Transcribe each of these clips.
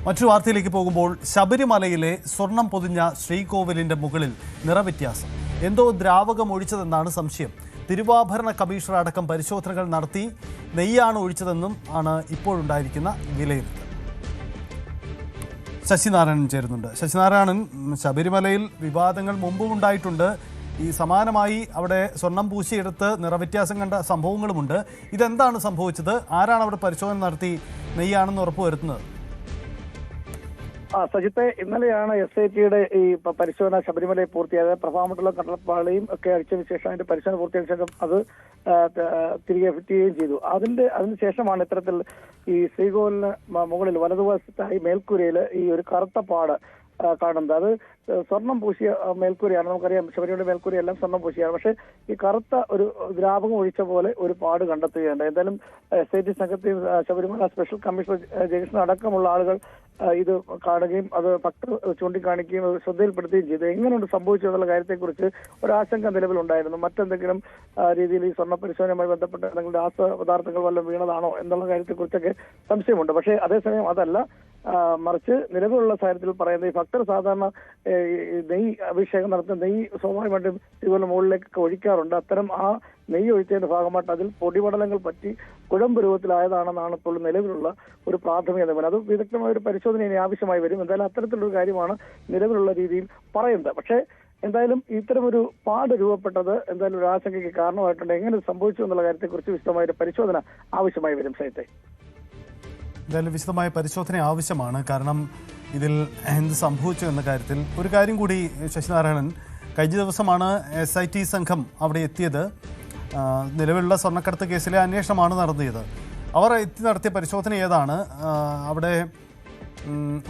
മറ്റൊരു വാർത്തയിലേക്ക് പോകുമ്പോൾ ശബരിമലയിലെ സ്വർണം പൊതിഞ്ഞ ശ്രീകോവിലിന്റെ മുകളിൽ നിറവ്യത്യാസം. എന്തോ ദ്രാവകം ഒഴിച്ചതെന്നാണ് സംശയം. തിരുവാഭരണ കമ്മീഷണർ അടക്കം പരിശോധനകൾ നടത്തി നെയ്യാണ് ഒഴിച്ചതെന്നും ആണ് ഇപ്പോഴുണ്ടായിരിക്കുന്ന വിലയിരുത്തൽ. ശശിനാരായണൻ ചേരുന്നുണ്ട്. ശശിനാരായണൻ, ശബരിമലയിൽ വിവാദങ്ങൾ മുമ്പും ഉണ്ടായിട്ടുണ്ട്. ഈ സമാനമായി അവിടെ സ്വർണം പൂശിയെടുത്ത് നിറവ്യത്യാസം കണ്ട സംഭവങ്ങളുമുണ്ട്. ഇതെന്താണ് സംഭവിച്ചത്? ആരാണ് അവിടെ പരിശോധന നടത്തി നെയ്യാണെന്ന് ഉറപ്പുവരുത്തുന്നത്? സജിത്തെ, ഇന്നലെയാണ് SITയുടെ ഈ പരിശോധന ശബരിമലയിൽ പൂർത്തിയായത്. പ്രഭാമണ്ഡലം കട്ടളപ്പാളിയും ഒക്കെ അടിച്ചതിന് ശേഷം അതിന്റെ പരിശോധന പൂർത്തിയായ ശേഷം അത് തിരികെ ഫിറ്റ് ചെയ്യുകയും ചെയ്തു. അതിനുശേഷമാണ് ഇത്തരത്തിൽ ഈ ശ്രീകോവിലിന് മുകളിൽ വലതുവശത്തായി മേൽക്കൂരയിൽ ഈ ഒരു കറുത്ത പാട് കാണുന്നത്. അത് സ്വർണം പൂശിയ മേൽക്കൂരയാണ്. നമുക്കറിയാം, ശബരിമല മേൽക്കൂരയെല്ലാം സ്വർണം പൂശിയാണ്. പക്ഷേ ഈ കറുത്ത ഒരു ദ്രാവകം ഒഴിച്ച പോലെ ഒരു പാട് കണ്ടെത്തുകയുണ്ട്. എന്തായാലും SIT സംഘത്തിൽ ശബരിമല സ്പെഷ്യൽ കമ്മീഷണർ ജയകൃഷ്ണൻ അടക്കമുള്ള ആളുകൾ ഇത് കാണുകയും അത് ഭക്തർ ചൂണ്ടിക്കാണിക്കുകയും അത് ശ്രദ്ധയിൽപ്പെടുത്തുകയും ചെയ്തു. എങ്ങനെയുണ്ട് സംഭവിച്ചു എന്നുള്ള കാര്യത്തെക്കുറിച്ച് ഒരാശങ്ക നിലവിലുണ്ടായിരുന്നു. മറ്റെന്തെങ്കിലും രീതിയിൽ ഈ സ്വർണ്ണ പരിശോധനയുമായി ബന്ധപ്പെട്ട് എന്തെങ്കിലും രാസപദാർത്ഥങ്ങൾ വല്ലതും വീണതാണോ എന്നുള്ള കാര്യത്തെക്കുറിച്ചൊക്കെ സംശയമുണ്ട്. പക്ഷേ അതേസമയം അതല്ല, മറിച്ച് നിലവിലുള്ള സാഹചര്യത്തിൽ പറയുന്നത് ഈ ഭക്തർ സാധാരണ നെയ്യ് അഭിഷേകം നടത്തുന്ന നെയ്യ് സ്വാഭാവികമായിട്ടും ഇതുപോലെ മുകളിലേക്കൊക്കെ ഒഴിക്കാറുണ്ട്. അത്തരം ആ നെയ്യ് ഒഴിച്ചതിന്റെ ഭാഗമായിട്ട് അതിൽ പൊടിപടലങ്ങൾ പറ്റി കുഴമ്പ് രൂപത്തിലായതാണെന്നാണ് ഇപ്പോൾ നിലവിലുള്ള ഒരു പ്രാഥമിക നിഗമനം. അത് വിദഗ്ധമായ ഒരു പരിശോധന ഇനി ആവശ്യമായി വരും. എന്തായാലും അത്തരത്തിലൊരു കാര്യമാണ് നിലവിലുള്ള രീതിയിൽ പറയുന്നത്. പക്ഷേ എന്തായാലും ഇത്തരമൊരു പാട് രൂപപ്പെട്ടത് എന്തായാലും ഒരു ആശങ്കയ്ക്ക് കാരണമായിട്ടുണ്ട്. എങ്ങനെ സംഭവിച്ചു എന്നുള്ള കാര്യത്തെക്കുറിച്ച് വിശദമായ ഒരു പരിശോധന ആവശ്യമായി വരും. സൈത്തെ, എന്തായാലും വിശദമായ പരിശോധന ആവശ്യമാണ്. കാരണം ഇതിൽ എന്ത് സംഭവിച്ചു എന്ന കാര്യത്തിൽ ഒരു കാര്യം കൂടി ശശിനാരായണൻ, കഴിഞ്ഞ ദിവസമാണ് SIT സംഘം അവിടെ എത്തിയത്. നിലവിലുള്ള സ്വർണ്ണക്കടത്ത് കേസിലെ അന്വേഷണമാണ് നടത്തിയത്. അവർ നടത്തിയ പരിശോധന ഏതാണ്? അവിടെ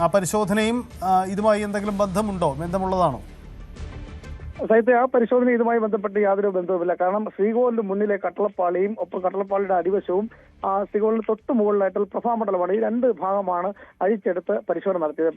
ആ പരിശോധനയും ഇതുമായി എന്തെങ്കിലും ബന്ധമുള്ളതാണോ? സൈത്തെ, ആ പരിശോധന ഇതുമായി ബന്ധപ്പെട്ട് യാതൊരു ബന്ധവുമില്ല. കാരണം ശ്രീകോവിലിന്റെ മുന്നിലെ കട്ടളപ്പാളിയും ഒപ്പം കട്ടളപ്പാളിയുടെ അടിവശവും ആ ശ്രീകോവിലിന് തൊട്ട് മുകളിലായിട്ടുള്ള പ്രഭാമണ്ഡലമാണ്. ഈ രണ്ട് ഭാഗമാണ് അഴിച്ചെടുത്ത് പരിശോധന നടത്തിയത്.